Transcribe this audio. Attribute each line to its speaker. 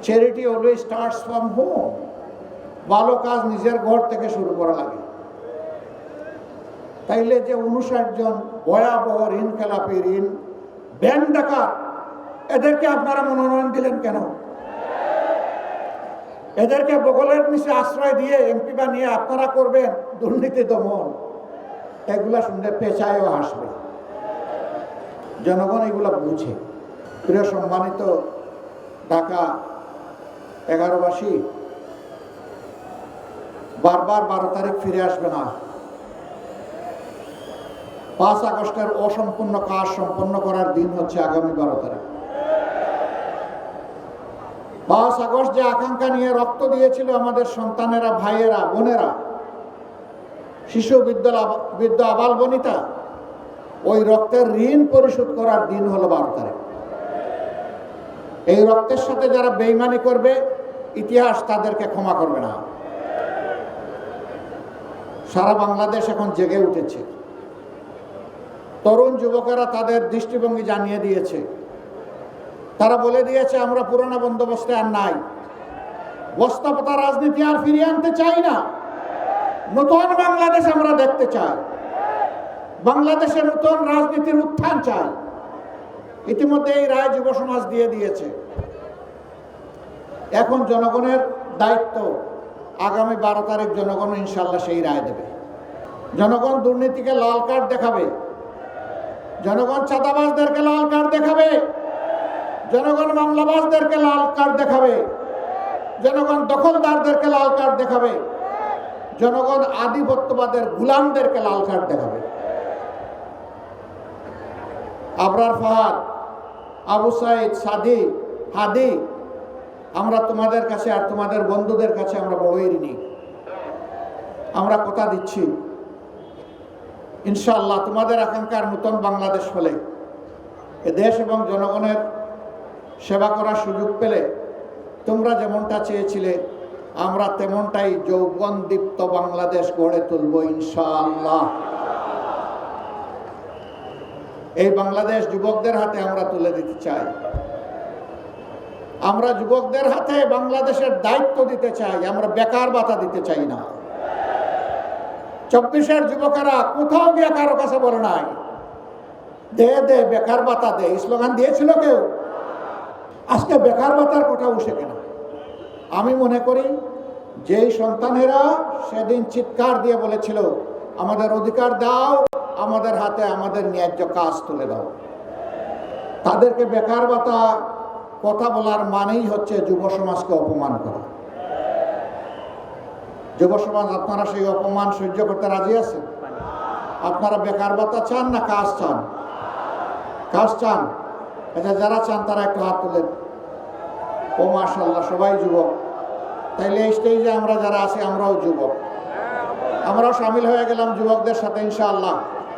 Speaker 1: Charity always starts from home. ভালো কাজ নিজের ঘর থেকে শুরু করা লাগে। তাইলে যে 59 জন ভয়াবহ ঋণ খেলাপি, ঋণ ব্যাংক ডাকাত, এদেরকে আপনারা মনোনয়ন দিলেন কেন? এদেরকে বগলের নিচে আশ্রয় দিয়ে এমপি বানিয়ে আপনারা করবেন দুর্নীতি দমন। এগুলা শুনলে পেঁচায়ও হাসবে। জনগণ এগুলা বুঝে। প্রিয় সম্মানিত ঢাকা 11বাসী, বারবার 12 তারিখ ফিরে আসবে না। 5 আগস্টের অসম্পূর্ণ কাজ সম্পন্ন করার দিন হচ্ছে আগামী 12 তারিখ। 5 আগস্ট যে আকাঙ্ক্ষা নিয়ে রক্ত দিয়েছিল আমাদের সন্তানেরা, ভাইয়েরা, বোনেরা, শিশু, বৃদ্ধ, আবাল বনিতা, ওই রক্তের ঋণ পরিশোধ করার দিন হলো 12 তারিখ। এই রক্তের সাথে যারা বেইমানি করবে, ইতিহাস তাদেরকে ক্ষমা করবে না। সারা বাংলাদেশ এখন জেগে উঠেছে। তরুণ যুবকেরা তাদের দৃষ্টিভঙ্গি জানিয়ে দিয়েছে। তারা বলে দিয়েছে, আমরা পুরোনো বন্দোবস্তে আর নাই, বস্তাপতা রাজনীতি আর ফিরিয়ে আনতে চাই না। নতুন বাংলাদেশ আমরা দেখতে চাই। বাংলাদেশের নতুন রাজনীতির উত্থান চাই। ইতিমধ্যে এই রায় যুব সমাজ দিয়ে দিয়েছে। এখন জনগণের দায়িত্ব, আগামী 12 তারিখ জনগণ ইনশাল্লাহ সেই রায় দেবে। জনগণ দুর্নীতিকে লাল কার্ড দেখাবে, জনগণ চাঁদাবাজদেরকে লাল কার্ড দেখাবে, জনগণ মামলাবাজদেরকে লাল কার্ড দেখাবে, জনগণ দখলদারদেরকে লাল কার্ড দেখাবে, জনগণ আধিপত্যবাদের গুলামদেরকে লাল কার্ড দেখাবে। আবরার ফাহাদ, আবু সাইদ, সাদি, হাদি, আমরা তোমাদের কাছে আর তোমাদের বন্ধুদের কাছে আমরা বড়ই ঋণী। আমরা কথা দিচ্ছি, ইনশাআল্লাহ তোমাদের আকাঙ্ক্ষার নতুন বাংলাদেশ হলে, এ দেশ এবং জনগণের সেবা করার সুযোগ পেলে তোমরা যেমনটা চেয়েছিলে, আমরা তেমনটাই যৌবনদীপ্ত বাংলাদেশ গড়ে তুলব ইনশাআল্লাহ। এই বাংলাদেশ যুবকদের হাতে আমরা তুলে দিতে চাই। আমরা যুবকদের হাতে বাংলাদেশের দায়িত্ব দিতে চাই। আমরা বেকার ভাতা দিতে চাই না। 24-এর যুবকেরা কোথাও গিয়ে কারো কাছে বলে নাই দে দে বেকার ভাতা দে, স্লোগান দিয়েছিল কেউ? আজকে বেকার ভাতার কথা উঠে কেন? আমি মনে করি যেই সন্তানেরা সেদিন চিৎকার দিয়ে বলেছিল আমাদের অধিকার দাও, আমাদের হাতে আমাদের ন্যায্য কাজ তুলে দাও, তাদেরকে বেকার ভাতা কথা বলার মানেই হচ্ছে যুব সমাজকে অপমান করা। যুব সমাজ, আপনারা সেই অপমান সহ্য করতে রাজি আছেন? আপনারা বেকার ভাতা চান না কাজ চান? কাজ চান? আচ্ছা, যারা চান তারা একটু হাত তুলেন। ও মাশাআল্লাহ, সবাই যুবক। তাইলে এই স্টেজে আমরা যারা আছি আমরাও যুবক, আমরাও সামিল হয়ে গেলাম যুবকদের সাথে ইনশাআল্লাহ।